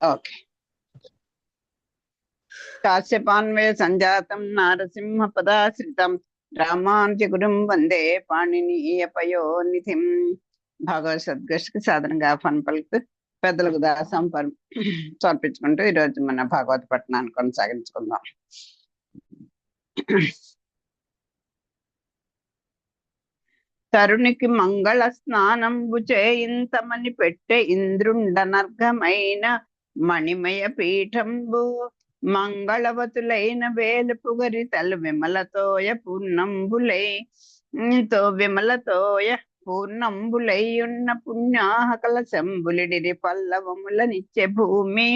Okay. కాశ్యపాన్వయ సంజాతం Narasimha పదాశ్రితం రామానుజగురుం వందే పాణినీయపయోనిధిం. భాగవత సద్గోష్ఠికి సాధనగా fun పలుకుతూ పెద్దలకు దాసం సమర్పించుకుంటూ ఈరోజు మన భాగవత పట్టణాన్ని కొనసాగించుకుందాం. తరునికి మంగళ స్నానంబు చేయింతమని పెట్టె ఇంద్రుండనర్ఘమైన మణిమయ పీఠంబు మంగళవతులైన వేలుపుగరి తలు విమలతోయ పూర్ణంబులై పూర్ణంబులై ఉన్న పుణ్యాహకల శంబులిడిరి పల్లవముల నిత్య భూమి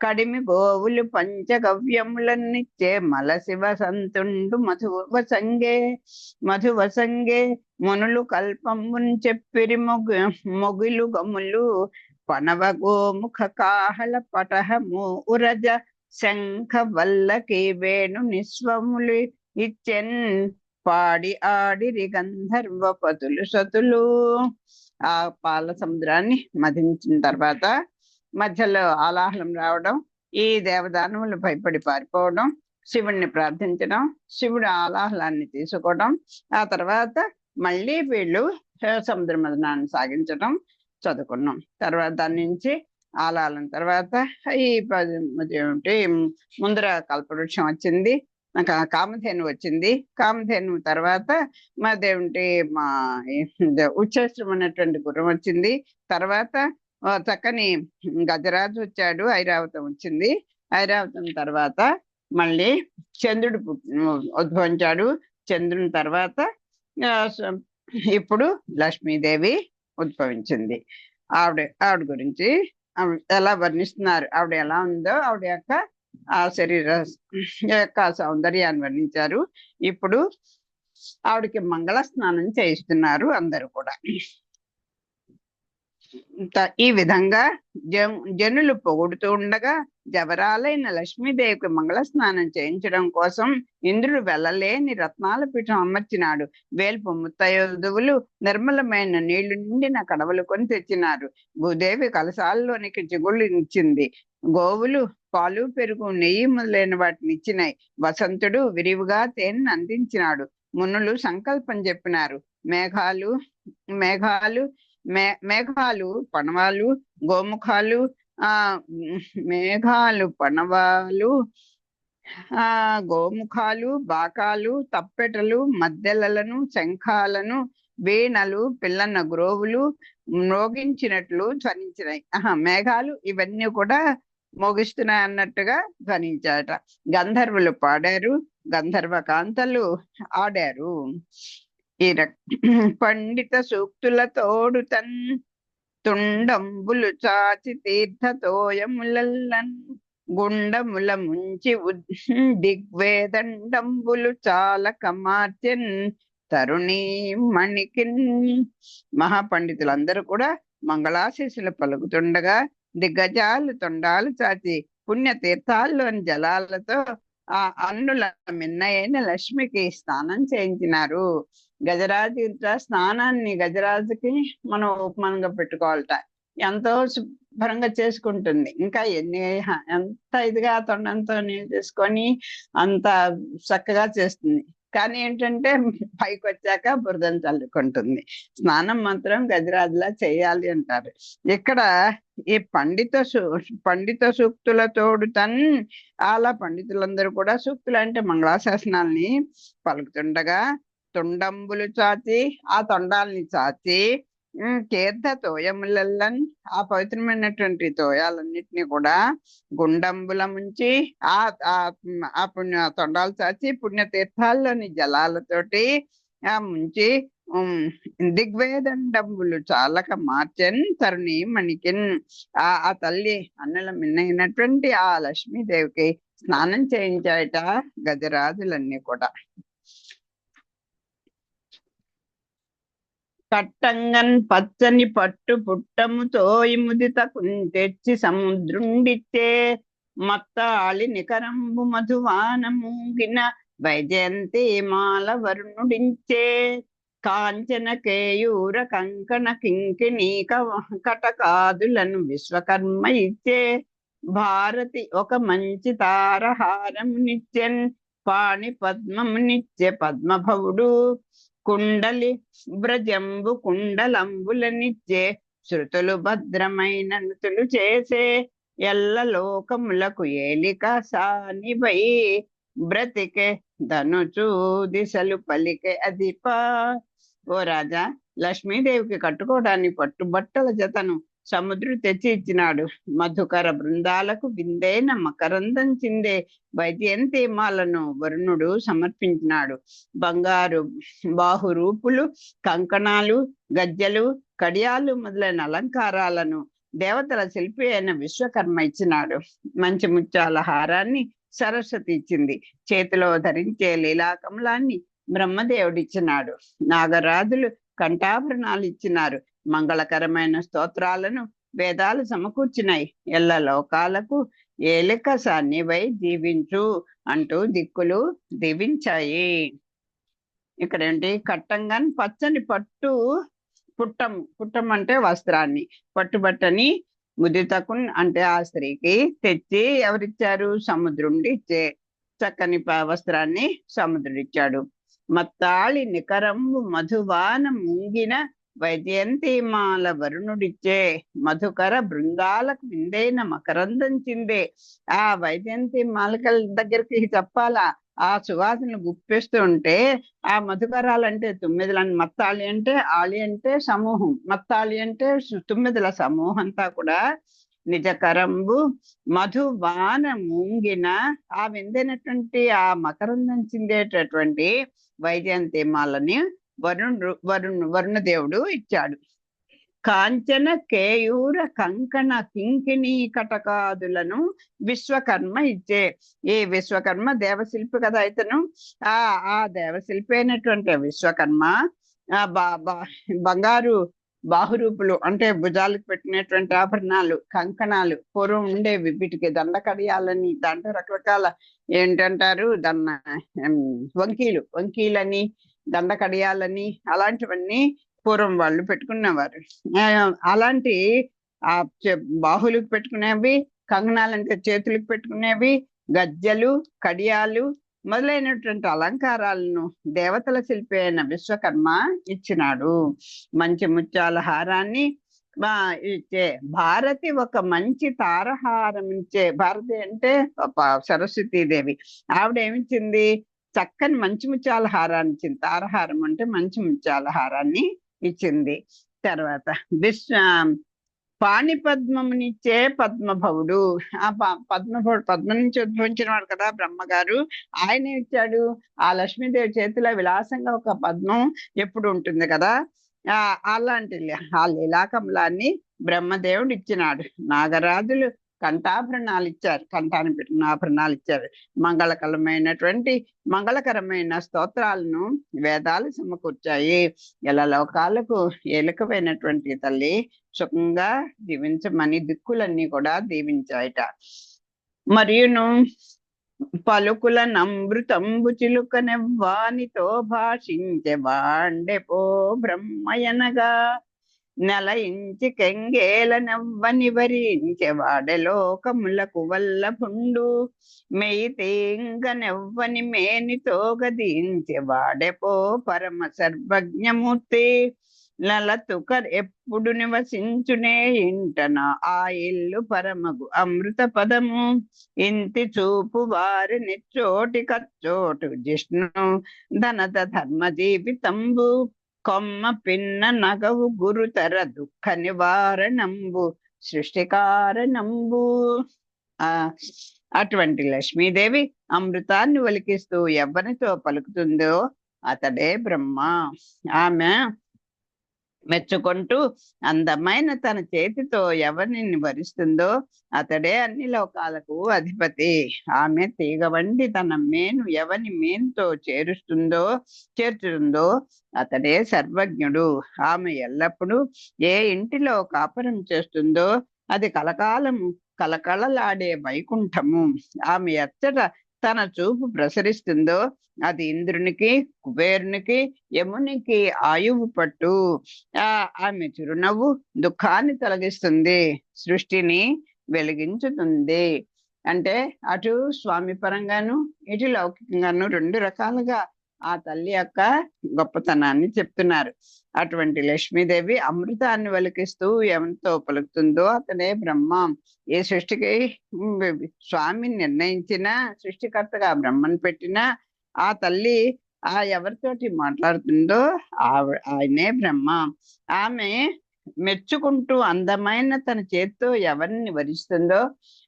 కడిమి గోవులు పంచగవ్యములనిచ్చే మలశివ సంతుండు మధువసంగే మునులు కల్పమున్ చెప్పిరి మొగిలు గములు పనవ గోముఖ కాహళ పటహము ఉరజ శంఖ వల్లకి వేణు నిస్వములు ఇచ్చెన్ పాడి ఆడిరి గంధర్వపతులు సతులు. ఆ పాల సముద్రాన్ని మధించిన తర్వాత మధ్యలో ఆలాహలం రావడం, ఈ దేవదానములు భయపడి పారిపోవడం, శివుణ్ణి ప్రార్థించడం, శివుడు ఆలాహలాన్ని తీసుకోవడం, ఆ తర్వాత మళ్ళీ వీళ్ళు సముద్ర మదనాన్ని సాగించడం చదువుకున్నాం. తర్వాత దాని నుంచి ఆలాహలం తర్వాత ఈ ఏమిటి ముందర కల్పవృక్షం వచ్చింది, కామధేను వచ్చింది. కామధేను తర్వాత మాదేమిటి మా ఉచ్చేష్టం అనేటువంటి గుర్రం వచ్చింది. తర్వాత చక్కని గజరాజు వచ్చాడు, ఐరావతం వచ్చింది. ఐరావతం తర్వాత మళ్ళీ చంద్రుడు ఉద్భవించాడు. చంద్రుని తర్వాత ఇప్పుడు లక్ష్మీదేవి ఉద్భవించింది. ఆవిడ గురించి ఎలా వర్ణిస్తున్నారు, ఆవిడ ఎలా ఉందో ఆవిడ యొక్క ఆ శరీర యొక్క సౌందర్యాన్ని వర్ణించారు. ఇప్పుడు ఆవిడకి మంగళ స్నానం చేయిస్తున్నారు అందరూ కూడా. ఈ విధంగా జనులు పొగుడుతూ ఉండగా జవరాలైన లక్ష్మీదేవికి మంగళ స్నానం చేయించడం కోసం ఇంద్రుడు వెళ్ళలేని రత్నాల పీఠం అమర్చినాడు. వేల్పు ముత్తైదువులు నిర్మలమైన నీళ్లు నిండిన కడవలు కొని తెచ్చినారు. భూదేవి కలశాలలోనికి చిగుళ్ళు ఇచ్చింది. గోవులు పాలు, పెరుగు, నెయ్యి మొదలైన వాటిని ఇచ్చినాయి. వసంతుడు విరివిగా తేనెను అందించినాడు. మునులు సంకల్పం చెప్పినారు. మేఘాలు పణవాలు గోముఖాలు గోముఖాలు బాకాలు తప్పెటలు మద్దెలను శంఖాలను వీణలు పిల్లన్న గ్రోవులు మ్రోగించినట్లు ధ్వనించినాయి. మేఘాలు ఇవన్నీ కూడా మోగిస్తున్నాయి అన్నట్టుగా ధ్వనించాట. గంధర్వులు పాడారు, గంధర్వ కాంతలు ఆడారు. ఈ పండిత సూక్తుల తోడు తుండంబులు చాచి తీర్థతోయములల్లన్ గుండముల ముంచి దిగ్వేదండంబులు చాలా కమార్చెన్ తరుణీ మణికిన్. మహాపండితులందరూ కూడా మంగళాశీసులు పలుకుతుండగా దిగ్గజాలు తొండాలు చాచి పుణ్య తీర్థాల్లోని జలాలతో ఆ అన్నుల మిన్నయైన లక్ష్మికి స్నానం చేయించినారు. గజరాజు స్నానాన్ని గజరాజుకి మనం ఉపమానంగా పెట్టుకోవాలట. ఎంతో శుభ్రంగా చేసుకుంటుంది. ఇంకా ఎంత ఇదిగా తొండంతో నీళ్ళు చేసుకొని అంత చక్కగా చేస్తుంది. కానీ ఏంటంటే పైకి వచ్చాక బురదను చల్లుకుంటుంది. స్నానం మాత్రం గజరాజులా చేయాలి అంటారు. ఇక్కడ ఈ పండిత సూక్తుల తోడు అలా పండితులందరూ కూడా సూక్తులు అంటే మంగళాశాసనాల్ని పలుకుతుండగా తొండంబులు చాచి ఆ తొండాల్ని చాచి తీర్థ తోయములల్లన్ ఆ పవిత్రమైనటువంటి తోయాలన్నిటినీ కూడా గుండంబుల ముంచి ఆ పుణ్య తొండాలు చాచి పుణ్యతీర్థాల్లోని జలాలతోటి ముంచి దిగ్వేదండంబులు చాలక మార్చెన్ తరుణి మణికిన్. ఆ తల్లి అన్నల మిన్నైనటువంటి ఆ లక్ష్మీదేవికి స్నానం చేయించాయట గజరాజులన్నీ కూడా. కట్టంగన్ పచ్చని పట్టు పుట్టము తోయి ముదిత తెచ్చి సముద్రుండిచ్చే మత్తాళి నికరంబు మధువానమూగిన వైజయంతి మాల వరుణుడించే కాంచన కేయూర కంకణ కింకిణీ కటకాదులను విశ్వకర్మ ఇచ్చే భారతి ఒక మంచి తారహారం నిత్యన్, పాణి పద్మము నిత్య పద్మభవుడు, కుండలి బ్రజంబు కుండలంబుల నిత్యే, శృతులు భద్రమైన నుతులు చేసే, ఎల్ల లోకములకు ఏలిక సానివై, బ్రతికే ధనుచు దిశలు పలికే అధిపా. ఓ రాజా, లక్ష్మీదేవికి కట్టుకోవడానికి పట్టుబట్టల జతను సముద్రుడు తెచ్చి ఇచ్చినాడు. మధుకర బృందాలకు విందైన మకరందం చిందే వైజయంతిమాలను వరుణుడు సమర్పించినాడు. బంగారు బాహురూపులు, కంకణాలు, గజ్జలు, కడియాలు మొదలైన అలంకారాలను దేవతల శిల్పి అయిన విశ్వకర్మ ఇచ్చినాడు. మంచి ముత్యాల హారాన్ని సరస్వతి ఇచ్చింది. చేతిలో ధరించే లీలాకమలాన్ని బ్రహ్మదేవుడిచ్చినాడు. నాగరాజులు కంఠాభరణాలు ఇచ్చినారు. మంగళకరమైన స్తోత్రాలను వేదాలు సమకూర్చినాయి. ఎల్ల లోకాలకు ఏలిక సాన్నివై జీవించు అంటూ దిక్కులు దీవించాయి. ఇక్కడేంటి, కట్టంగాని పచ్చని పట్టు పుట్టం అంటే వస్త్రాన్ని, పట్టుబట్టని ముదితకు అంటే ఆ స్త్రీకి తెచ్చి ఎవరిచ్చారు? సముద్రుండి ఇచ్చే చక్కని వస్త్రాన్ని సముద్రుడిచ్చాడు. మత్తాళి నికరంబు మధువాన ముంగిన వైజయంతిమాల వరుణుడిచ్చే, మధుకర బృందాలకు విందైన మకరందం చిందే. ఆ వైజయంతిమాలకల దగ్గరికి చెప్పాలా, ఆ సువాసనలు గుప్పిస్తూ ఉంటే ఆ మధుకరాలంటే తుమ్మిదలని, మత్తాళి అంటే ఆళి అంటే సమూహం, మత్తాళి అంటే తుమ్మిదల సమూహం అంతా కూడా నిజకరంబు మధువాన ముంగిన ఆ విందైనటువంటి ఆ మకరందం చిందేటటువంటి వైజయంతిమాలని వరుణదేవుడు ఇచ్చాడు. కాంచన కేయూర కంకణ కింకిణీ కటకాదులను విశ్వకర్మ ఇచ్చే. ఈ విశ్వకర్మ దేవశిల్పి కదా ఇతను. ఆ దేవశిల్పి అయినటువంటి విశ్వకర్మ బంగారు బాహురూపులు అంటే భుజాలకు పెట్టినటువంటి ఆభరణాలు, కంకణాలు పూర్వం ఉండేవి. వీటికి దండ కడియాలని, దాంట్లో రకరకాల ఏంటంటారు వంకీలని, దండ కడియాలని, అలాంటివన్నీ పూర్వం వాళ్ళు పెట్టుకునేవారు. అలాంటి ఆ బాహులకు పెట్టుకునేవి, కంకణాలంటే చేతులకు పెట్టుకునేవి, గజ్జలు, కడియాలు మొదలైనటువంటి అలంకారాలను దేవతల శిల్పి అయిన విశ్వకర్మ ఇచ్చినాడు. మంచి ముత్యాల హారాన్ని ఇచ్చే. భారతి ఒక మంచి తారహారం ఇచ్చే. భారతి అంటే సరస్వతీదేవి. ఆవిడ ఏమిచ్చింది? చక్కని మంచి ముత్యాల హారాన్ని ఇచ్చింది. తారహారం అంటే మంచి ముత్యాల హారాన్ని ఇచ్చింది. తర్వాత పాణి పద్మమునిచ్చే పద్మభవుడు. ఆ పద్మభవుడు పద్మ నుంచి ఉద్భవించిన వాడు కదా బ్రహ్మగారు. ఆయన ఇచ్చాడు. ఆ లక్ష్మీదేవి చేతిలో విలాసంగా ఒక పద్మం ఎప్పుడు ఉంటుంది కదా, అలాంటి ఆ లీలాకమలాన్ని బ్రహ్మదేవుడు ఇచ్చినాడు. నాగరాజులు కంఠాభరణాలు ఇచ్చారు, కంఠాన్ని పెట్టిన ఆభరణాలు ఇచ్చారు. మంగళకరమైన స్తోత్రాలను వేదాలు సమకూర్చాయి. ఎలా లోకాలకు ఏలికమైనటువంటి తల్లి సుఖంగా దీవించమని దిక్కులన్నీ కూడా దీవించాయట. మరియును పలుకుల నమృతంబు చిలుకనెవ్వానితో భాషించే వాండెపో బ్రహ్మయనగా, నెలయించి కెంగేలనెవ్వని వరించే వాడెలోకములకు వల్లభుండు, మెయితేంగనెవ్వని మేనితో గదించే వాడెపో పరమ సర్వజ్ఞమూర్తి, లలతుక ఎప్పుడు నివసించునే ఇంటన ఆ ఇల్లు పరమగు అమృత పదము, ఇంతి చూపు వారి నిచ్చోటి కచ్చోటు జిష్ణు ధనద ధర్మ జీవితంబు, కొమ్మ పిన్న నగవు గురుతర దుఃఖ నివారణంబు సృష్టికారణంబు. అటువంటి లక్ష్మీదేవి అమృతాన్ని ఒలికిస్తూ ఎవరితో పలుకుతుందో అతడే బ్రహ్మ. ఆమె మెచ్చుకుంటూ అందమైన తన చేతితో ఎవరిని వరిస్తుందో అతడే అన్ని లోకాలకు అధిపతి. ఆమె తీగ వండి తన మేను ఎవని మేనుతో చేర్చుతుందో అతడే సర్వజ్ఞుడు. ఆమె ఎల్లప్పుడూ ఏ ఇంటిలో కాపురం చేస్తుందో అది కలకాలము కలకలలాడే వైకుంఠము. ఆమె ఎచ్చట తన చూపు ప్రసరిస్తుందో అది ఇంద్రునికి, కుబేరునికి, యమునికి ఆయువు పట్టు. ఆమె చిరునవ్వు దుఃఖాన్ని తొలగిస్తుంది, సృష్టిని వెలిగించుతుంది. అంటే అటు స్వామి పరంగాను ఇటు లౌకికంగాను రెండు రకాలుగా ఆ తల్లి యొక్క గొప్పతనాన్ని చెప్తున్నారు. అటువంటి లక్ష్మీదేవి అమృతాన్ని వెలికిస్తూ ఎంతో పలుకుతుందో అతడే బ్రహ్మ. ఏ సృష్టికి స్వామి నిర్ణయించిన సృష్టికర్తగా బ్రహ్మను పెట్టిన ఆ తల్లి ఆ ఎవరితోటి మాట్లాడుతుందో ఆయనే బ్రహ్మ. ఆమె మెచ్చుకుంటూ అందమైన తన చేతితో ఎవరిని వరిస్తుందో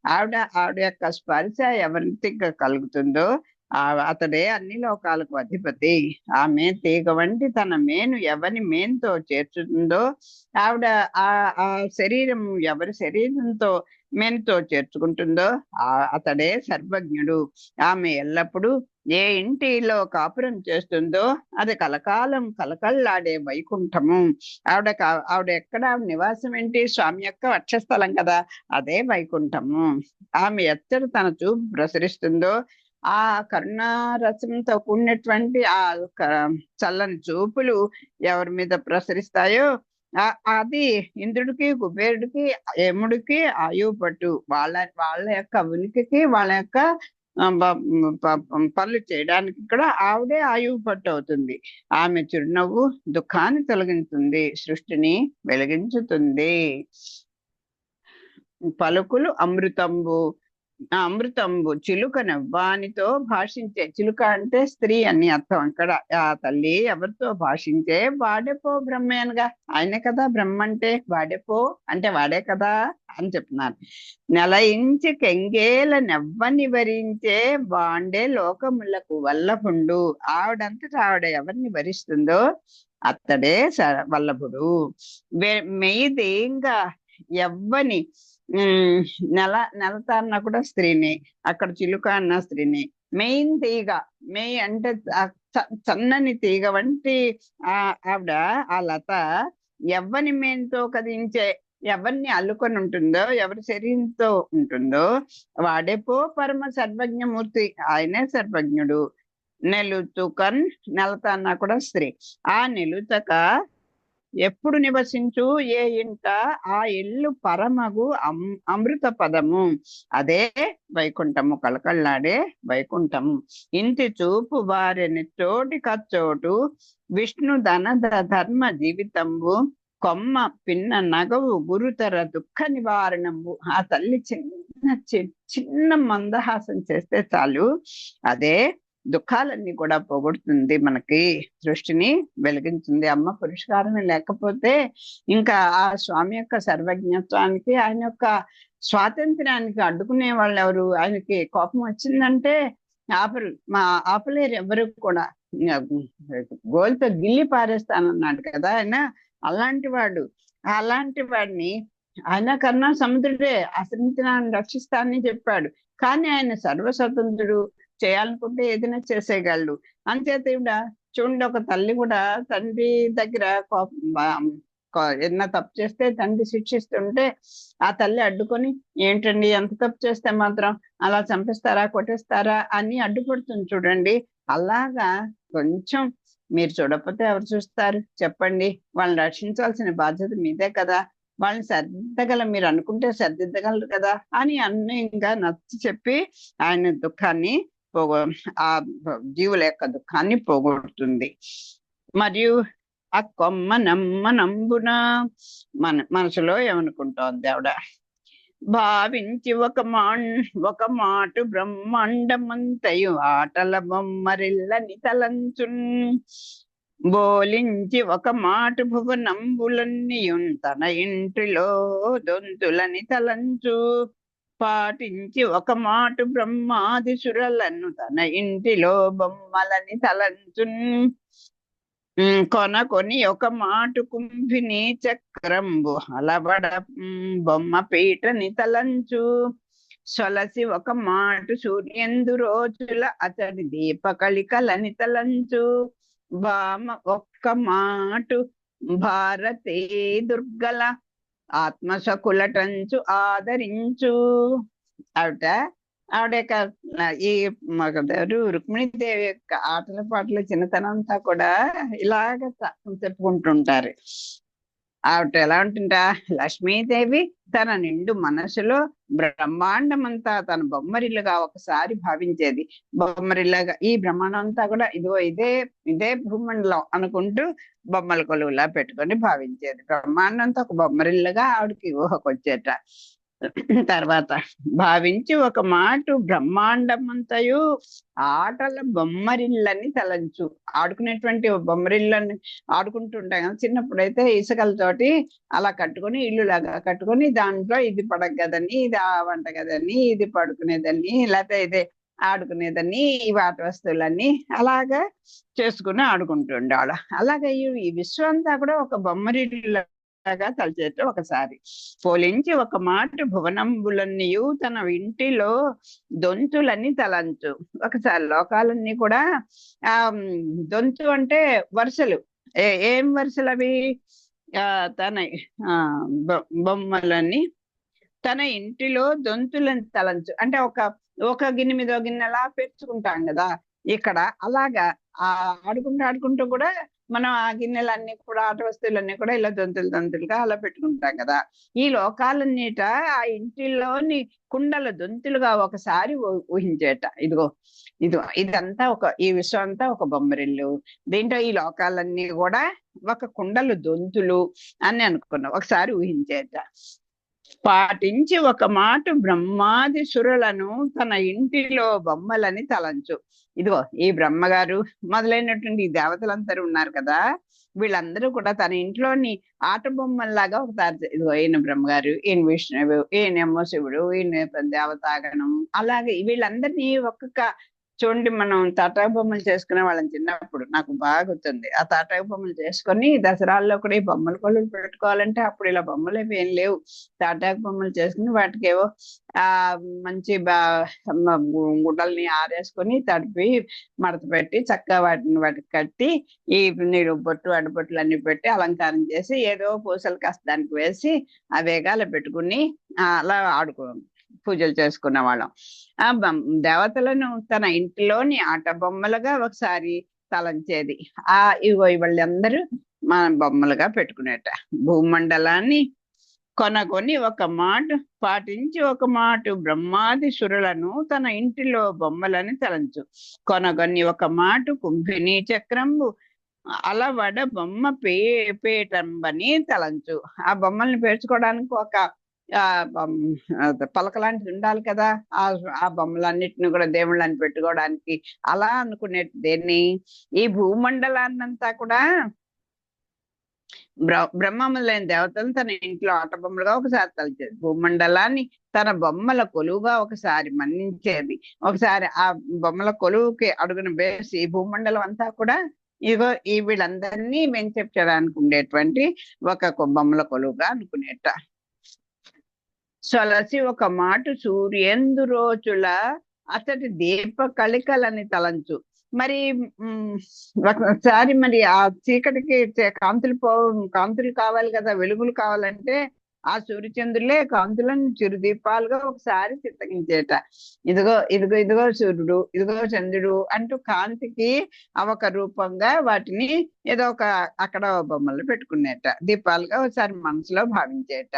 ఆవిడ యొక్క స్పర్శ ఎవరికి కలుగుతుందో అతడే అన్ని లోకాలకు అధిపతి. ఆమె తీగ వంటి తన మేను ఎవరి మేనుతో చేర్చుతుందో ఆవిడ ఆ శరీరం ఎవరి శరీరంతో మేనుతో చేర్చుకుంటుందో అతడే సర్వజ్ఞుడు. ఆమె ఎల్లప్పుడూ ఏ ఇంటిలో కాపురం చేస్తుందో అది కలకాలం కలకల్లాడే వైకుంఠము. ఆవిడ ఎక్కడ నివాసం ఏంటి? స్వామి యొక్క వక్షస్థలం కదా, అదే వైకుంఠము. ఆమె ఎచ్చట తన చూపు ప్రసరిస్తుందో ఆ కరుణారసంతో కూడినటువంటి ఆ చల్లని చూపులు ఎవరి మీద ప్రసరిస్తాయో అది ఇంద్రుడికి, కుబేరుడికి, యముడికి ఆయువు పట్టు. వాళ్ళ యొక్క ఉనికికి, వాళ్ళ యొక్క పనులు చేయడానికి కూడా ఆవిడే ఆయువు పట్టు అవుతుంది. ఆమె చిరునవ్వు దుఃఖాన్ని తొలగించుతుంది, సృష్టిని వెలిగించుతుంది. పలుకులు అమృతంబు చిలుక నవ్వానితో భాషించే. చిలుక అంటే స్త్రీ అని అర్థం. అక్కడ ఆ తల్లి ఎవరితో భాషించే వాడేపో బ్రహ్మేనగా. ఆయనే కదా బ్రహ్మ అంటే, వాడేపో అంటే వాడే కదా అని చెప్తున్నారు. నెలయించి కెంగేల నెవ్వని వరించే బాండే లోకములకు వల్లభుండు. ఆవిడంతటా ఆవిడ ఎవరిని వరిస్తుందో అతడే వల్లభుడు. మెయిదేంగా ఎవ్వని నెలత అన్న కూడా స్త్రీని, అక్కడ చిలుక అన్న స్త్రీని. మెయిన్ తీగ, మెయి అంటే సన్నని తీగ వంటి ఆవిడ ఆ లత ఎవ్వని మేన్తో కదించే, ఎవరిని అల్లుకొని ఉంటుందో, ఎవరి శరీరంతో ఉంటుందో వాడేపో పరమ సర్వజ్ఞమూర్తి. ఆయనే సర్వజ్ఞుడు. నెలుతుకన్, నెలత అన్నా కూడా స్త్రీ. ఆ నెలుతక ఎప్పుడు నివసించు ఏ ఇంట ఆ ఇల్లు పరమగు అమృత పదము. అదే వైకుంఠము, కళకళ్ళాడే వైకుంఠము. ఇంటి చూపు వారిని చోటి కచ్చోటు విష్ణు ధనద ధర్మ జీవితంబు కొమ్మ పిన్న నగవు గురుతర దుఃఖ నివారణము. ఆ తల్లి చిన్న మందహాసం చేస్తే చాలు, అదే దుఃఖాలన్నీ కూడా పోగొడుతుంది, మనకి సృష్టిని వెలిగించింది. అమ్మ పురుషకారం లేకపోతే ఇంకా ఆ స్వామి యొక్క సర్వజ్ఞత్వానికి, ఆయన యొక్క స్వాతంత్ర్యానికి అడ్డుకునే వాళ్ళు ఎవరు? ఆయనకి కోపం వచ్చిందంటే ఆపలేరు ఎవరు కూడా. గోల్తో గిల్లి పారేస్తానన్నాడు కదా ఆయన. అలాంటి వాడిని ఆయన కన్నా సముద్రుడే ఆశ్రయించిన రక్షిస్తానని చెప్పాడు. కానీ ఆయన సర్వస్వతంత్రుడు, చేయాలనుకుంటే ఏదైనా చేసేయగలడు. అంచేత చూడండి, ఒక తల్లి కూడా తండ్రి దగ్గర ఏదైనా తప్పు చేస్తే తండ్రి శిక్షిస్తుంటే ఆ తల్లి అడ్డుకొని, ఏంటండి ఎంత తప్పు చేస్తే మాత్రం అలా చంపేస్తారా, కొట్టేస్తారా అని అడ్డుపడుతుంది చూడండి. అలాగా కొంచెం మీరు చూడకపోతే ఎవరు చూస్తారు చెప్పండి? వాళ్ళని రక్షించాల్సిన బాధ్యత మీదే కదా. వాళ్ళని మీరు అనుకుంటే సర్దిద్దగలరు కదా అని అన్యంగా నచ్చి చెప్పి ఆయన దుఃఖాన్ని ఆ జీవుల యొక్క దుఃఖాన్ని పోగొడుతుంది. మరియు ఆ కొమ్మ నమ్మున మనసులో ఏమనుకుంటోంది ఆవిడ? భావించి ఒక మాటు బ్రహ్మాండమంతయు ఆటల బొమ్మరిల్లని తలంచున్ బోలించి ఒక మాటు భువనంబులన్నీయున్ తన ఇంటిలో దొంతులని తలంచు పాటించి ఒక మాటు బ్రహ్మాది సురలను తన ఇంటిలో బొమ్మలని తలంచున్ కొనకొని ఒక మాటు కుంభిని చక్రంబు అలబడ బొమ్మ పీటని తలంచు సొలసి ఒక మాటు సూర్యందు రోజుల అతడి దీపకళికలని తలంచు భామ ఒక్క మాటు భారతే దుర్గల ఆత్మసకులటంచు ఆదరించు. ఆవిడ యొక్క ఈ రుక్మిణీదేవి యొక్క ఆటల పాటలు చిన్నతనం అంతా కూడా ఇలాగ చెప్పుకుంటుంటారు. ఆవిడ ఎలా ఉంటుంటా, లక్ష్మీదేవి తన నిండు మనసులో బ్రహ్మాండమంతా తన బొమ్మరిల్లుగా ఒకసారి భావించేది. బొమ్మరిల్లగా ఈ బ్రహ్మాండం అంతా కూడా ఇదిగో ఇదే ఇదే భూమండలం అనుకుంటూ బొమ్మల కొలువులా పెట్టుకొని భావించేది. బ్రహ్మాండం అంతా ఒక బొమ్మరిల్లుగా ఆవిడకి ఊహకొచ్చేట. తర్వాత భావించి ఒక మాట బ్రహ్మాండమంతయు ఆటల బొమ్మరిల్లని తలంచు. ఆడుకునేటువంటి బొమ్మరిల్లని ఆడుకుంటుంటాం కదా చిన్నప్పుడైతే, ఇసుకలతోటి అలా కట్టుకొని ఇల్లులాగా కట్టుకొని దాంట్లో ఇది పడగదని, ఇది ఆ వంట గదని, ఇది పడుకునేదని, లేకపోతే ఇదే ఆడుకునేదని, ఈ ఆట వస్తువులన్నీ అలాగా చేసుకుని ఆడుకుంటుండేవాళ్ళ. అలాగే ఈ విశ్వం అంతా కూడా ఒక బొమ్మరిల్లు తలచేట. ఒకసారి పోలించి ఒక మాట భువనంబులన్నీయు తన ఇంటిలో దొంతులన్నీ తలంచు. ఒకసారి లోకాలన్నీ కూడా ఆ దొంతు అంటే వరుసలు. ఏం వరుసలు అవి? తన బొమ్మలన్నీ తన ఇంటిలో దొంతులను తలంచు అంటే ఒక గిన్నె మీద గిన్నెలా పెంచుకుంటాం కదా ఇక్కడ. అలాగా ఆడుకుంటూ కూడా మనం ఆ గిన్నెలన్నీ కూడా ఆట వస్తువులన్నీ కూడా ఇలా దొంతులుగా అలా పెట్టుకుంటాం కదా. ఈ లోకాలన్నీట ఆ ఇంటిలోని కుండల దొంతులుగా ఒకసారి ఊహించేట. ఇదిగో ఇదంతా ఈ విశ్వం అంతా ఒక బొమ్మరిల్లు, దీంట్లో ఈ లోకాలన్నీ కూడా ఒక కుండలు దొంతులు అని అనుకున్నాం. ఒకసారి ఊహించేట. పాటించి ఒక మాట బ్రహ్మాది సురులను తన ఇంటిలో బొమ్మలని తలంచు. ఇదిగో ఈ బ్రహ్మగారు మొదలైనటువంటి ఈ దేవతలందరూ ఉన్నారు కదా, వీళ్ళందరూ కూడా తన ఇంట్లోని ఆట బొమ్మల్లాగా ఒకసారి, ఇదిగో ఈయన బ్రహ్మగారు, ఈయన విష్ణువు, ఈయనేమో శివుడు, ఈయన దేవతాగణం, అలాగే వీళ్ళందరినీ ఒక్కొక్క చూడండి. మనం తాటాకు బొమ్మలు చేసుకునే వాళ్ళం చిన్నప్పుడు, నాకు బాగా గుర్తుంది. ఆ తాటాకు బొమ్మలు చేసుకొని దసరాల్లో కూడా ఈ బొమ్మల కొలువులు పెట్టుకోవాలంటే అప్పుడు ఇలా బొమ్మలు ఏం లేవు. తాటాకు బొమ్మలు చేసుకుని వాటికేవో మంచి గుడ్డల్ని ఆరేసుకొని తడిపి మడత పెట్టి చక్కగా వాటికి కట్టి ఈ నీరు బొట్టు అడ్డుబొట్లు అన్ని పెట్టి అలంకారం చేసి ఏదో పూసలు కాస్త దానికి వేసి ఆ వేగాలు పెట్టుకుని అలా పూజలు చేసుకునే వాళ్ళం. ఆ దేవతలను తన ఇంటిలోని ఆట బొమ్మలుగా ఒకసారి తలంచేది. ఇగో వాళ్ళందరూ మన బొమ్మలుగా పెట్టుకునేట. భూమండలాన్ని కొనకొని ఒక మాట పాటించి ఒక మాట బ్రహ్మాది సురులను తన ఇంటిలో బొమ్మలని తలంచు. కొనగొని ఒక మాట కుంభిని చక్రంబు అలవడ బొమ్మ పేటంబని తలంచు. ఆ బొమ్మల్ని పేర్చుకోవడానికి ఒక పలక లాంటిది ఉండాలి కదా. ఆ బొమ్మలన్నిటిని కూడా దేవుళ్ళని పెట్టుకోవడానికి అలా అనుకునే దేన్ని ఈ భూమండలాన్నంతా కూడా బ్రహ్మములైన దేవతలను తన ఇంట్లో ఆట బొమ్మలుగా ఒకసారి తలిచేది. భూమండలాన్ని తన బొమ్మల కొలువుగా ఒకసారి మన్నించేది. ఒకసారి ఆ బొమ్మల కొలువుకి అడుగున వేసి భూమండలం అంతా కూడా ఇదిగో వీళ్ళందరినీ వెంచెప్పడానికి ఉండేటువంటి ఒక బొమ్మల కొలువుగా అనుకునేట. సొలసి ఒక మాట సూర్యేందు రోజుల అతడి దీప కలికలని తలంచు. మరి ఒకసారి మరి ఆ చీకటికి కాంతులు కావాలి కదా, వెలుగులు కావాలంటే ఆ సూర్యచంద్రులే కాంతులను చిరుదీపాలుగా ఒకసారి చిత్తగించేట. ఇదిగో సూర్యుడు, ఇదిగో చంద్రుడు అంటూ కాంతికి ఒక రూపంగా వాటిని ఏదో ఒక అక్కడ బొమ్మలు పెట్టుకునేట, దీపాలుగా ఒకసారి మనసులో భావించేట.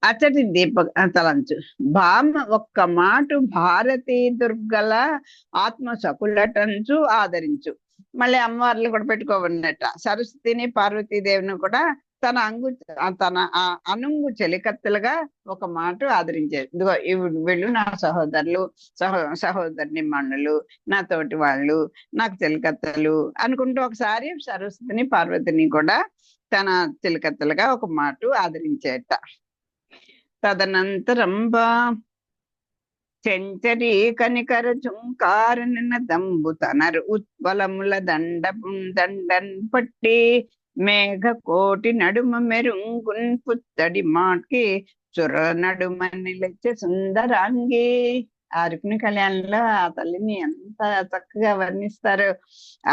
అచ్చటి దీప తలంచు. భామ ఒక్క మాట భారతీ దుర్గల ఆత్మ సకులటంచు ఆదరించు. మళ్ళీ అమ్మవార్లు కూడా పెట్టుకోబడినట్ట. సరస్వతిని పార్వతీదేవిని కూడా తన అనుంగు చెలికత్తెలుగా ఒక మాట ఆదరించేది. ఇదిగో వీళ్ళు నా సహోదరులు, సహోదరుని మణులు, నా తోటి వాళ్ళు, నాకు చెలికత్తెలు అనుకుంటూ ఒకసారి సరస్వతిని పార్వతిని కూడా తన చెలికత్తెలుగా ఒక మాట ఆదరించేట. తదనంతరంబా చెంచరీ కనికర చుంకార దంబు తనరు ఉత్పలముల దండన్ పట్టి మేఘ కోటి నడుమ మెరుంగున్ పుత్తడి మాట్కి చుర నడుమ నిలచ సుందరాంగి. ఆ రుక్మిణి కళ్యాణంలో ఆ తల్లిని ఎంత చక్కగా వర్ణిస్తారు.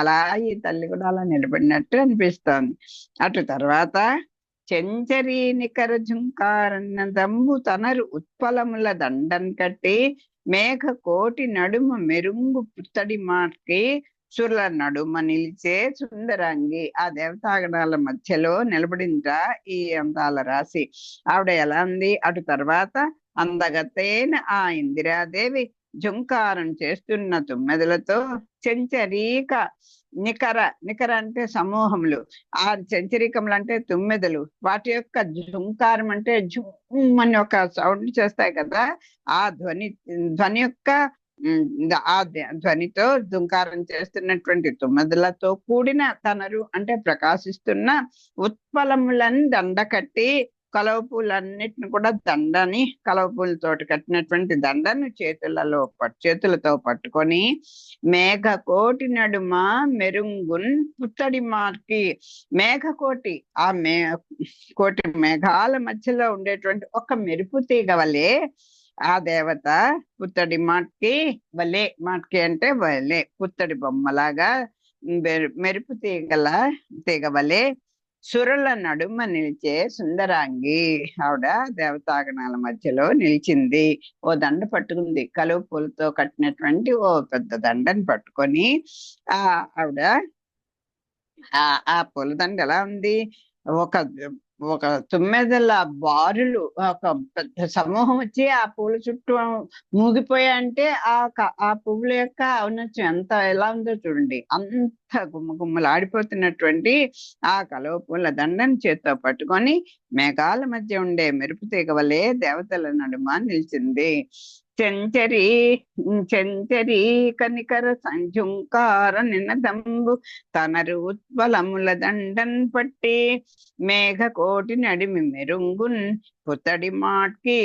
అలా ఈ తల్లి కూడా అలా నిలబడినట్టు అనిపిస్తోంది. అటు తర్వాత చెంచరీ నికర ఝుంకారన్న దంబు తనరు ఉత్పలముల దండన్ కట్టి మేఘ కోటి నడుమ మెరుంగు పుత్తడి మాట్కి సురుల నడుమ నిలిచే సుందరాంగి. ఆ దేవతాగణాల మధ్యలో నిలబడింట ఈ అందాల రాశి. ఆవిడ ఎలా ఉంది? అటు తర్వాత అందగతేన ఆ ఇందిరాదేవి జుంకారం చేస్తున్న తుమ్మెదలతో చెంచరీక నికర అంటే సమూహములు, ఆ చెంచరికములు అంటే తుమ్మెదలు, వాటి యొక్క జుంకారం అంటే జుమ్ అని ఒక సౌండ్ చేస్తాయి కదా, ఆ ధ్వని యొక్క ఆ ధ్వనితో దుంకారం చేస్తున్నటువంటి తుమ్మెదలతో కూడిన తనరు అంటే ప్రకాశిస్తున్న ఉత్పలములను దండ కట్టి, కలవ పూలన్నిటిని కూడా దండని, కలవ పూలతోటి కట్టినటువంటి దండను చేతులతో పట్టుకొని మేఘకోటి నడుమ మెరుంగున్ పుత్తడి మార్కి. మేఘకోటి, ఆ కోటి మేఘాల మధ్యలో ఉండేటువంటి ఒక మెరుపు తీగ వలె ఆ దేవత పుత్తడి మాట్కి వలే, మాట్కి అంటే వలే, పుత్తడి బొమ్మలాగా మెరుపు తీగ వలే సురుల నడుమ నిలిచే సుందరాంగి. ఆవిడ దేవతాగణాల మధ్యలో నిలిచింది. ఓ దండ పట్టుకుంది, కలువ పూలతో కట్టినటువంటి ఓ పెద్ద దండని పట్టుకొని ఆవిడ ఆ పూలదండ ఎలా ఉంది? ఒక ఒక తుమ్మెదల బారులు, ఒక పెద్ద సమూహం వచ్చి ఆ పూల చుట్టూ మూగిపోయాయంటే ఆ పువ్వుల యొక్క ఔన్నత్యం ఎంత ఎలా ఉందో చూడండి. అంత గుమ్మలాడిపోతున్నటువంటి ఆ కలువ పూల దండని చేత్తో పట్టుకొని మేఘాల మధ్య ఉండే మెరుపు తీగ వలె దేవతల నడుమ నిలిచింది. చెంచరీ కనికర సంజుంకార నినదంబు తనరు ఉత్పలముల దండన్ పట్టి మేఘకోటి నడిమి మెరుంగున్ పుత్తడి మాట్కి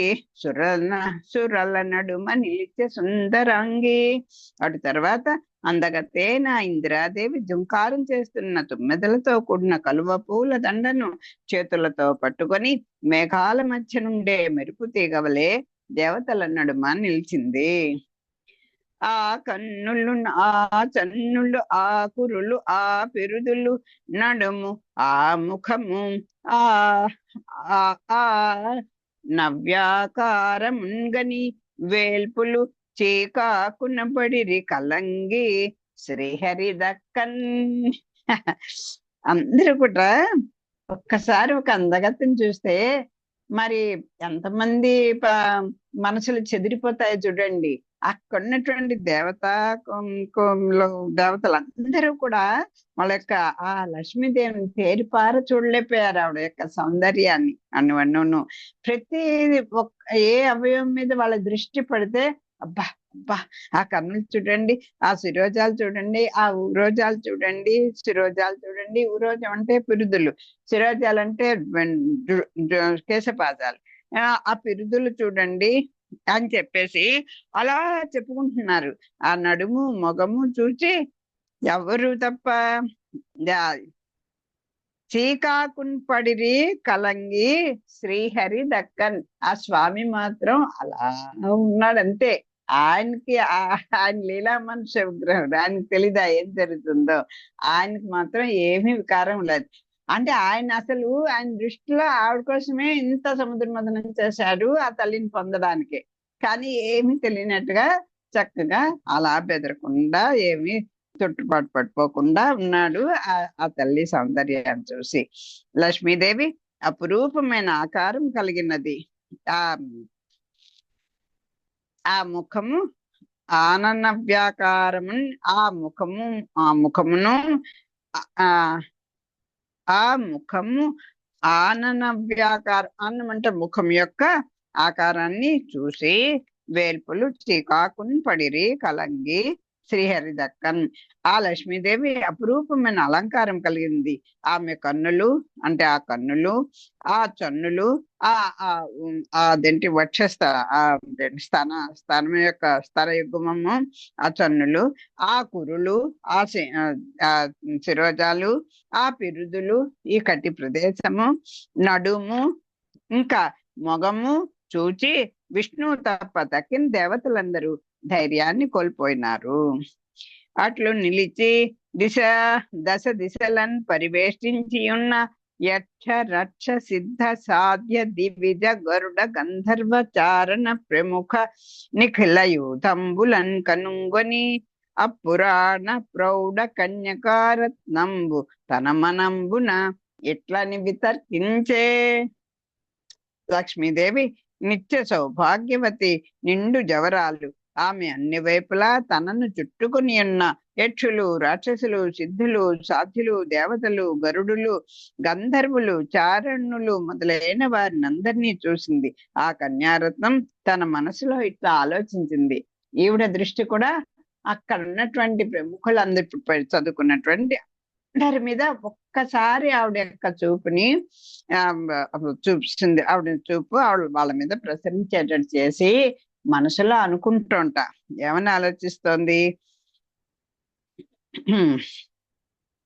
సురల నడుమ నిలిచే సుందరంగి. అటు తర్వాత అందగతేన ఇందిరాదేవి జుంకారం చేస్తున్న తుమ్మెదలతో కూడిన కలువ పూల దండను చేతులతో పట్టుకొని మేఘాల మధ్య నుండే మెరుపు తీగవలే దేవతల నడుమ నిలిచింది. ఆ కన్నులు ఆ చన్నులు ఆ కురులు ఆ పిరుదులు నడుము ఆ ముఖము ఆ నవ్యాకారముంగని వేల్పులు చీకాకునబడిరి కలంగి శ్రీహరి దక్కన్. అందరూ కూడా ఒక్కసారి ఒక అందగత్తెని చూస్తే మరి ఎంతమంది మనసులు చెదిరిపోతాయి చూడండి. అక్కడ ఉన్నటువంటి దేవతలందరూ కూడా వాళ్ళ యొక్క ఆ లక్ష్మీదేవిని తేరిపార చూడలేకపోయారు, ఆవిడ యొక్క సౌందర్యాన్ని. అన్ను ప్రతి ఏ అవయవం మీద వాళ్ళ దృష్టి పడితే అబ్బా అబ్బా, ఆ కన్నులు చూడండి, ఆ శిరోజాలు చూడండి, ఆ ఊరోజాలు చూడండి, శిరోజాలు చూడండి. ఊరోజం అంటే పిరుదులు, శిరోజాలు అంటే కేశపాదాలు, ఆ పిరుదులు చూడండి అని చెప్పేసి అలా చెప్పుకుంటున్నారు. ఆ నడుము మొగము చూచి ఎవరు తప్ప చీకాకున్ పడిరి కలంగి శ్రీహరి దక్కన్. ఆ స్వామి మాత్రం అలా ఉన్నాడంతే. ఆయన లీలా మనుష్య విగ్రహం, ఆయనకు తెలీదా ఏం జరుగుతుందో? ఆయనకు మాత్రం ఏమీ వికారం లేదు. అంటే ఆయన దృష్టిలో ఆవిడ కోసమే ఇంత సముద్ర మదనం చేశాడు ఆ తల్లిని పొందడానికి. కానీ ఏమీ తెలియనట్టుగా చక్కగా అలా బెదరకుండా, ఏమీ చుట్టుపాటు పట్టుకోకుండా ఉన్నాడు ఆ తల్లి సౌందర్యాన్ని చూసి. లక్ష్మీదేవి అపురూపమైన ఆకారం కలిగినది. ఆ ముఖము ఆనన వ్యాకారము, ఆ ముఖమును ఆనన వ్యాకారం, అన్నం అంటే ముఖం యొక్క ఆకారాన్ని చూసి వేల్పులు చీకాకుని పడిరి కలంగి శ్రీహరి దక్కన్. ఆ లక్ష్మీదేవి అపురూపమైన అలంకారం కలిగింది. ఆమె కన్నులు అంటే ఆ కన్నులు, ఆ చన్నులు, అదేంటి వక్షస్థల స్థానం యొక్క స్థలయుగ్మము, ఆ చన్నులు, ఆ కురులు, ఆ శిరోజాలు, ఆ పిరుదులు, ఈ కటి ప్రదేశము, నడుము, ఇంకా మొగము చూచి విష్ణు తప్ప తక్కిన దేవతలందరూ ధైర్యాన్ని కోల్పోయినారు. అట్లు నిలిచి దశ దిశలను పరివేష్టించి ఉన్న యక్ష రక్ష సిద్ధ సాధ్య దివిజ గరుడ గంధర్వ చారణ ప్రముఖ నిఖిల యూథంబులన్ కనుంగొని అపురాణ ప్రౌఢ కన్యకారత్నంబు తన మనంబున ఎట్లని వితర్కించే. లక్ష్మీదేవి నిత్య సౌభాగ్యవతి, నిండు జవరాలు. ఆమె అన్ని వైపులా తనను చుట్టుకుని ఉన్న యక్షులు, రాక్షసులు, సిద్ధులు, సాధ్యులు, దేవతలు, గరుడులు, గంధర్వులు, చారణులు మొదలైన వారిని అందరినీ చూసింది. ఆ కన్యారత్నం తన మనసులో ఇట్లా ఆలోచించింది. ఈవిడ దృష్టి కూడా అక్కడ ఉన్నటువంటి ప్రముఖులందరూ చదువుకున్నటువంటి అందరి మీద ఒక్కసారి ఆవిడ యొక్క చూపుని చూపిస్తుంది. ఆవిడ చూపు వాళ్ళ మీద ప్రసరించేటట్టు చేసి మనసులో అనుకుంటుంట. ఏమని ఆలోచిస్తోంది?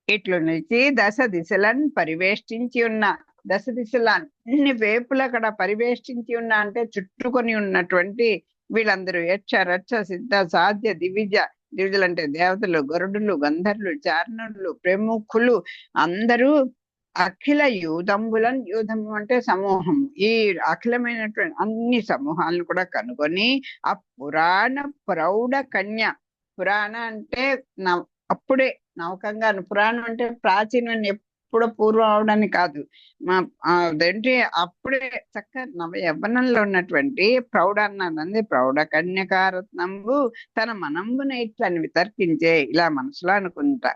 ఇట్లు నుంచి దశ దిశలను పరివేష్టించి ఉన్న, దశ దిశలు అన్ని వేపులు అక్కడ పరివేష్టించి ఉన్న అంటే చుట్టుకొని ఉన్నటువంటి వీళ్ళందరూ యక్ష, రక్ష, సిద్ధ, సాధ్య, దివిజులు అంటే దేవతలు, గరుడులు, గంధర్వులు, చారణులు, ప్రముఖులు అందరూ అఖిల యూధంబులను, యూధము అంటే సమూహం, ఈ అఖిలమైనటువంటి అన్ని సమూహాలను కూడా కనుగొని ఆ పురాణ ప్రౌఢ కన్య, పురాణ అంటే అప్పుడే నవకంగా, పురాణం అంటే ప్రాచీనం, ఎప్పుడో పూర్వం అవడానికి కాదు, అదేంటి అప్పుడే చక్క నవ యవ్వనంలో ఉన్నటువంటి ప్రౌఢాన్ని ప్రౌఢ కన్యకారత్నంబు తన మనంబున ఇట్లని వితర్కించే. ఇలా మనసులో అనుకుంటా.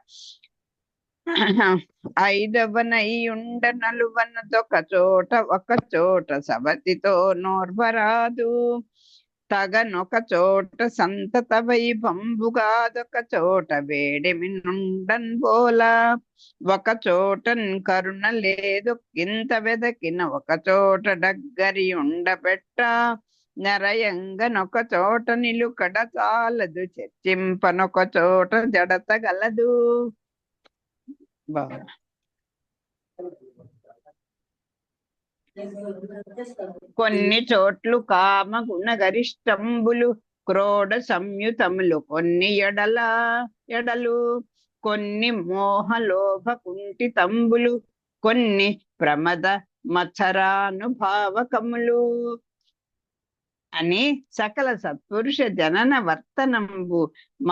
5వనయుండ నలువనదొక చోట, ఒక చోట సవతితో నోర్వరాదు, తగనొక చోట సంతత వైభంబుగాదొక చోట వేడిమి నుండన్ బోలా, ఒక చోటన్ కరుణ లేదు ఇంత వెదకిన, ఒక చోట డగ్గరి ఉండబెట్ట, నరయంగనొక చోట నిలుకడ చాలదు, చర్చింపనొక చోట జడత గలదు. కొన్ని చోట్లు కామ గుణ గరిష్టంబులు, క్రోడ సంయుతములు కొన్ని ఎడలు, కొన్ని మోహ లోభ కుంఠితంబులు, కొన్ని ప్రమద మత్సరానుభావకములు అని సకల సత్పురుష జనన వర్తనంబు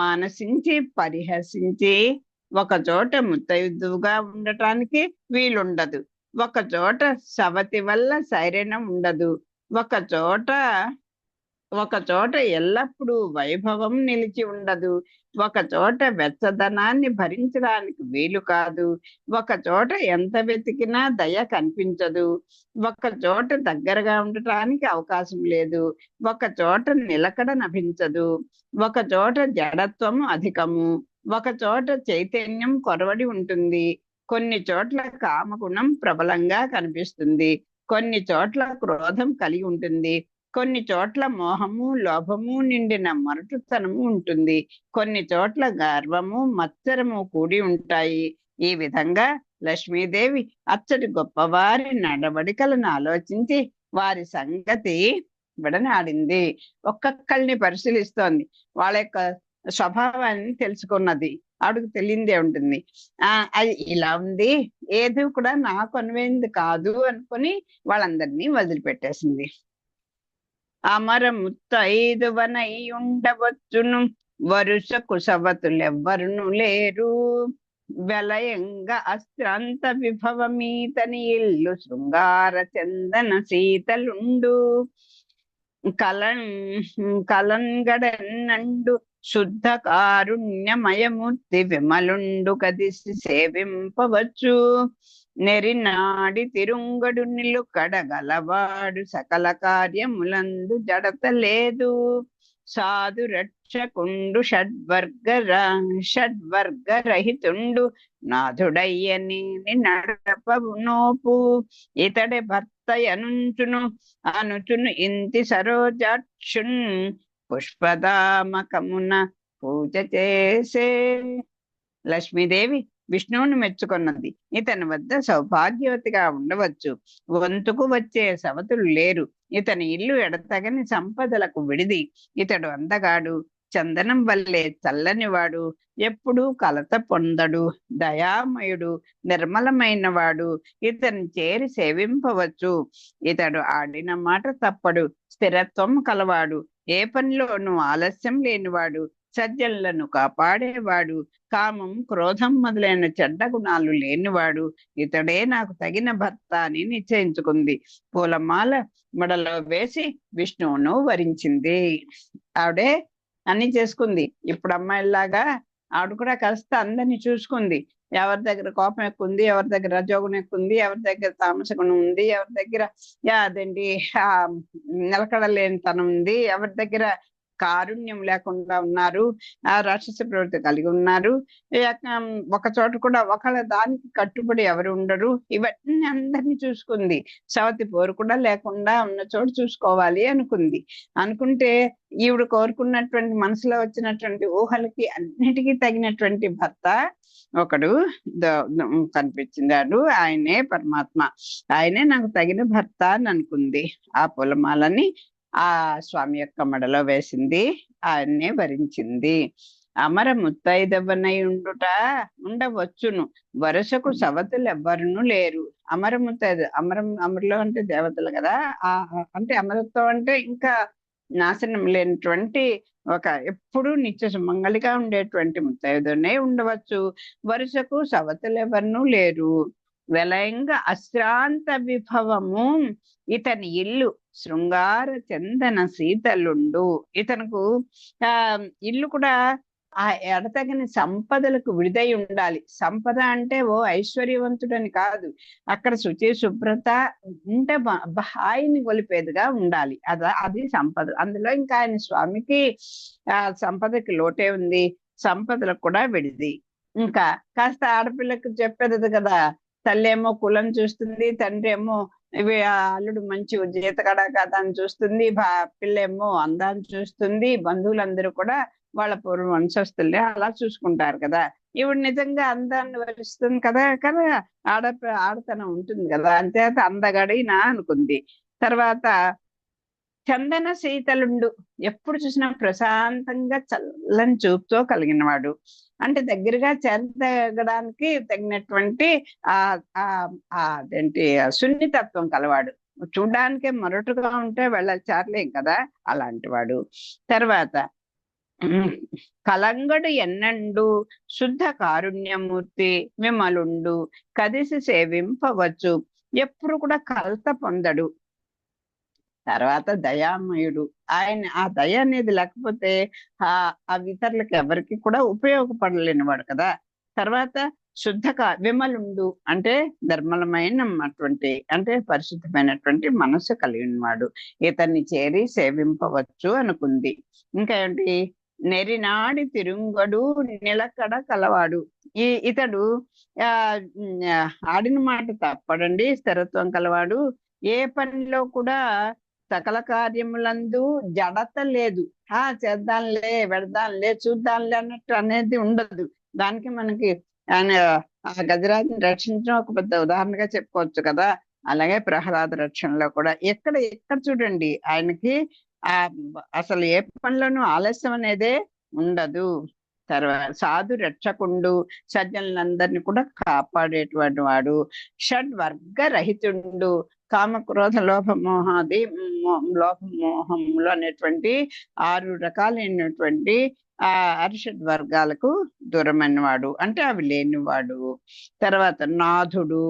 మానసించి పరిహసించి, ఒక చోట ముత్తైదువుగా ఉండటానికి వీలుండదు, ఒక చోట సవతి వల్ల సైరణం ఉండదు, ఒక చోట ఎల్లప్పుడూ వైభవం నిలిచి ఉండదు, ఒక చోట వెచ్చదనాన్ని భరించడానికి వీలు కాదు, ఒక చోట ఎంత వెతికినా దయ కనిపించదు, ఒక చోట దగ్గరగా ఉండటానికి అవకాశం లేదు, ఒక చోట నిలకడ లభించదు, ఒక చోట జడత్వము అధికము, ఒక చోట చైతన్యం కొరవడి ఉంటుంది, కొన్ని చోట్ల కామగుణం ప్రబలంగా కనిపిస్తుంది, కొన్ని చోట్ల క్రోధం కలిగి ఉంటుంది, కొన్ని చోట్ల మోహము లోభము నిండిన మరటుతనము ఉంటుంది, కొన్ని చోట్ల గర్వము మత్సరము కూడి ఉంటాయి. ఈ విధంగా లక్ష్మీదేవి అచ్చటి గొప్పవారి నడవడికలను ఆలోచించి వారి సంగతి విడనాడింది. ఒక్కొక్కరిని పరిశీలిస్తోంది, వాళ్ళ యొక్క స్వభావాన్ని తెలుసుకున్నది. ఆవిడకు తెలియందే ఉంటుంది. అది ఇలా ఉంది, ఏది కూడా నాకు అనువైంది కాదు అనుకుని వాళ్ళందరినీ వదిలిపెట్టేసింది. అమర ముత్తైదువనై ఉండవచ్చును, వరుస కుసవతులెవ్వరును లేరు, వెలయంగా అస్త్రాంత విభవమీతని ఇల్లు శృంగార చందన సీతలుండు, కలంగడన్నండు శుద్ధ కారుణ్యమయమూర్తి విమలుండు కదిసి సేవింపవచ్చు, నెరినాడి తిరుంగడు నిలుకడగలవాడు సకల కార్యములందు జడత లేదు, సాధు రక్షకుండు షడ్వర్గరహితుండు నాథుడయ్యని నడపవు నోపు, ఇతడే భర్తయనుచును ఇంతి సరోజాక్షున్ పుష్పదామకమున పూజ చేసే. లక్ష్మీదేవి విష్ణువుని మెచ్చుకున్నది. ఇతని వద్ద సౌభాగ్యవతిగా ఉండవచ్చు, వంతుకు వచ్చే సవతులు లేరు, ఇతని ఇల్లు ఎడతగని సంపదలకు విడిది, ఇతడు అందగాడు, చందనం వల్లే చల్లనివాడు, ఎప్పుడూ కలత పొందడు, దయామయుడు, నిర్మలమైన వాడు, ఇతని చేరి సేవింపవచ్చు, ఇతడు ఆడిన మాట తప్పడు, స్థిరత్వం కలవాడు, ఏ పనిలోనూ ఆలస్యం లేనివాడు, సజ్జనులను కాపాడేవాడు, కామం క్రోధం మొదలైన చెడ్డ గుణాలు లేనివాడు, ఇతడే నాకు తగిన భర్త అని నిశ్చయించుకుంది. పూలమాల మెడలో వేసి విష్ణువును వరించింది. ఆవిడే అన్ని చేసుకుంది. ఇప్పుడు అమ్మాయిలాగా ఆవిడ కూడా కాస్త అందరినీ చూసుకుంది. ఎవరి దగ్గర కోపం ఎక్కువ ఉంది, ఎవరి దగ్గర రజోగుణం ఎక్కువ ఉంది, ఎవరి దగ్గర తామస గుణం ఉంది, ఎవరి దగ్గర అదేంటి ఆ నిలకడలేనితనం ఉంది, ఎవరి దగ్గర కారుణ్యం లేకుండా ఉన్నారు, ఆ రాక్షస ప్రవృత్తి కలిగి ఉన్నారు. ఒక చోట కూడా ఒకళ్ళ దానికి కట్టుబడి ఎవరు ఉండరు. ఇవన్నీ అందరినీ చూసుకుంది. సవతి పోరు కూడా లేకుండా ఉన్న చోటు చూసుకోవాలి అనుకుంది. అనుకుంటే ఈవిడ కోరుకున్నటువంటి మనసులో వచ్చినటువంటి ఊహలకి అన్నిటికీ తగినటువంటి భర్త ఒకడు కనిపించినాడు. ఆయనే పరమాత్మ, ఆయనే నాకు తగిన భర్త అని అనుకుంది. ఆ పొలమాలని ఆ స్వామి యొక్క మెడలో వేసింది, ఆయన్నే వరించింది. అమర ముత్తైదవ్వనై ఉండవచ్చును, వరుసకు సవతులు ఎవ్వరును లేరు. అమర ముత్తైదు, అమరులు అంటే దేవతలు కదా. అంటే అమరత్వం అంటే ఇంకా నాశనం లేనటువంటి ఒక ఎప్పుడు నిత్య సుమంగళిగా ఉండేటువంటి ముత్తైదునే ఉండవచ్చు. వరుసకు సవతులు ఎవరును లేరు. వెలయంగ అశ్రాంత విభవము ఇతని ఇల్లు, శృంగార చందన శీతలుండు. ఇతనుకు ఇల్లు కూడా ఆ ఎడతగిన సంపదలకు విడిదై ఉండాలి. సంపద అంటే ఓ ఐశ్వర్యవంతుడని కాదు, అక్కడ శుచి శుభ్రత ఉంటే హాయిని గొలిపేదిగా ఉండాలి. అది సంపద. అందులో ఇంకా ఆయన స్వామికి సంపదకి లోటే ఉంది, సంపదలకు కూడా విడిది. ఇంకా కాస్త ఆడపిల్లకి చెప్పేది కదా, తల్లి ఏమో కులం చూస్తుంది, తండ్రి ఏమో ఇవి అల్లుడు మంచి జీతకడ కదా అని చూస్తుంది, పిల్లేమో అందాన్ని చూస్తుంది, బంధువులందరూ కూడా వాళ్ళ పూర్వ వంశస్థుల్ని అలా చూసుకుంటారు కదా. ఇవి నిజంగా అందాన్ని వరిస్తుంది కదా కదా ఆడతనం ఉంటుంది కదా, అంతేత అందగడినా అనుకుంది. తర్వాత చందన శీతలుండు, ఎప్పుడు చూసినా ప్రశాంతంగా చల్లని చూపుతో కలిగిన వాడు. అంటే దగ్గరగా చేరదగడానికి తగినటువంటి అదేంటి సున్నితత్వం కలవాడు. చూడ్డానికే మొరటుగా ఉంటే చారలేం కదా, అలాంటి వాడు. తర్వాత కలంగడు ఎన్నండు, శుద్ధ కారుణ్యమూర్తి విమలుండు, కదిసి సేవింపవచ్చు, ఎప్పుడు కూడా కలత పొందడు. తర్వాత దయామయుడు, ఆయన ఆ దయ అనేది లేకపోతే ఆ ఇతరులకు ఎవరికి కూడా ఉపయోగపడలేనివాడు కదా. తర్వాత విమలుండు అంటే ధర్మలమైనటువంటి అంటే పరిశుద్ధమైనటువంటి మనస్సు కలిగినవాడు, ఇతన్ని చేరి సేవింపవచ్చు అనుకుంది. ఇంకా ఏంటి, నెరినాడి తిరుంగడు నిలకడ కలవాడు. ఇతడు ఆడిన మాట తప్పడండి, స్థిరత్వం కలవాడు. ఏ పనిలో కూడా సకల కార్యములందు జడత లేదు. చేద్దాంలే, వెడదాంలే, చూద్దాంలే అన్నట్టు అనేది ఉండదు. దానికి మనకి ఆయన ఆ గజరాజుని రక్షించడం ఒక పెద్ద ఉదాహరణగా చెప్పుకోవచ్చు కదా. అలాగే ప్రహ్లాద రక్షణలో కూడా ఎక్కడ చూడండి ఆయనకి అసలు ఏ పనిలోనూ ఆలస్యం అనేదే ఉండదు. తర్వాత సాధు రక్షకుండు, సజ్జనులందరినీ కూడా కాపాడేటువంటి వాడు. షడ్వర్గ రహితుండు, కామక్రోధ లోపమోహములు అనేటువంటి 6 రకాలైనటువంటి అరిషడ్ వర్గాలకు దూరమైన వాడు, అంటే అవి లేనివాడు. తర్వాత నాథుడు,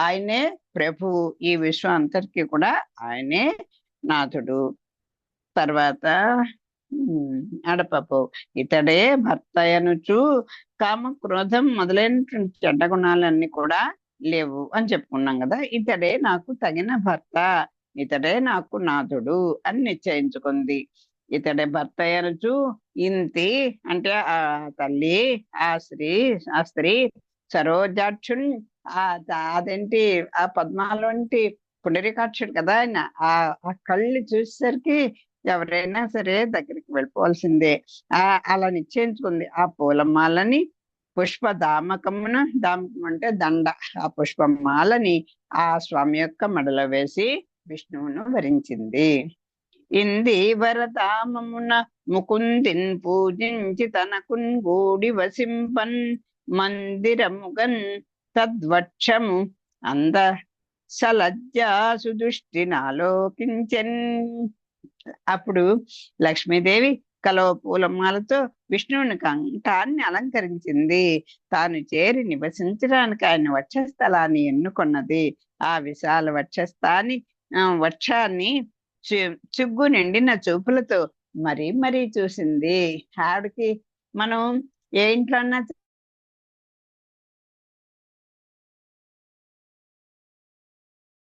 ఆయనే ప్రభువు, ఈ విశ్వం అంతటికీ కూడా ఆయనే నాథుడు. తర్వాత అడపపు, ఇతడే భర్త అనుచు కామ క్రోధం మొదలైనటువంటి చెడ్డ గుణాలన్నీ కూడా లేవు అని చెప్పుకున్నాం కదా. ఇతడే నాకు తగిన భర్త, ఇతడే నాకు నాథుడు అని నిశ్చయించుకుంది. ఇతడే భర్త అనుచు ఇంతి అంటే ఆ తల్లి, ఆ స్త్రీ సరోజాక్షుని అదేంటి ఆ పద్మాలోంటి పుండరీకాక్షుడు కదా ఆయన. ఆ కళ్ళు చూసేసరికి ఎవరైనా సరే దగ్గరికి వెళ్ళిపోవాల్సిందే అలా నిశ్చయించుకుంది. ఆ పూలమాలని దామకం అంటే దండ, ఆ పుష్పమాలని ఆ స్వామి యొక్క మెడలో వేసి విష్ణువును వరించింది. ఇంది వరదామమున ముకుందిన్ పూజించి తనకున్ గూడి వసింపన్ మందిరముగన్ తద్వక్షము అంద సలజ్జాసు దృష్టి నాలోకించెన్. అప్పుడు లక్ష్మీదేవి కలువ పూలమాలతో విష్ణువుని కంఠాన్ని అలంకరించింది. తాను చేరి నివసించడానికి ఆయన వక్షస్థలాన్ని ఎన్నుకొన్నది. ఆ విశాల వక్షాన్ని చుగ్గు నిండిన చూపులతో మరీ మరీ చూసింది. ఆవిడకి మనం ఏ ఇంట్లో అన్నా